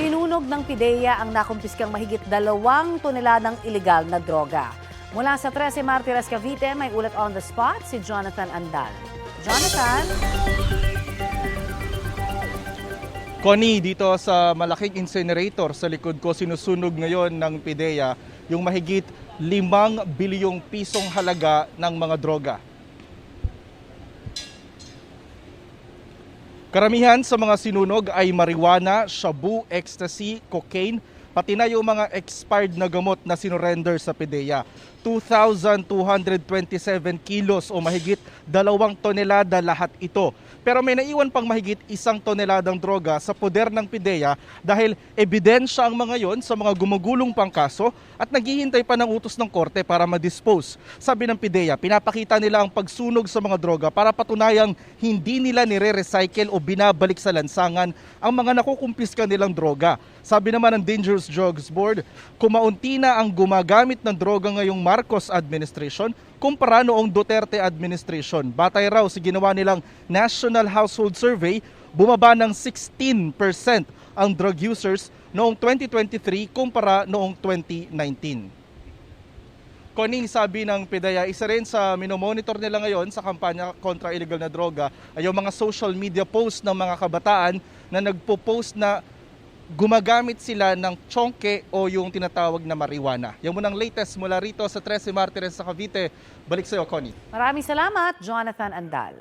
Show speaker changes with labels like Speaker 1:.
Speaker 1: Sinunog ng PIDEA ang nakumpiskang mahigit 2 toneladang ilegal na droga. Mula sa 13 Martires, Cavite, may ulat on the spot si Jonathan Andal. Jonathan?
Speaker 2: Connie, dito sa malaking incinerator sa likod ko, sinusunog ngayon ng PIDEA yung mahigit 5 bilyong pisong halaga ng mga droga. Karamihan sa mga sinunog ay marijuana, shabu, ecstasy, cocaine, pati na yung mga expired na gamot na sinurrender sa PIDEA. 2,227 kilos o mahigit 2 tonelada lahat ito. Pero may naiwan pang mahigit 1 toneladang droga sa poder ng PIDEA dahil ebidensya ang mga yon sa mga gumugulong pang kaso at naghihintay pa ng utos ng korte para ma-dispose. Sabi ng PIDEA, pinapakita nila ang pagsunog sa mga droga para patunayang hindi nila nire-recycle o binabalik sa lansangan ang mga nakukumpiska nilang droga. Sabi naman ng Dangerous Drugs Board, kumaunti na ang gumagamit ng droga ngayong Marcos administration kumpara noong Duterte administration. Batay raw sa ginawa nilang National Household Survey, bumaba ng 16% ang drug users noong 2023 kumpara noong 2019. Connie, sabi ng PIDEA, isa rin sa minomonitor nila ngayon sa kampanya kontra illegal na droga ay yung mga social media posts ng mga kabataan na nagpo-post na gumagamit sila ng chonke o yung tinatawag na marijuana. Yan muna ang latest mula rito sa 13 Martires sa Cavite. Balik sa iyo, Connie.
Speaker 1: Maraming salamat, Jonathan Andal.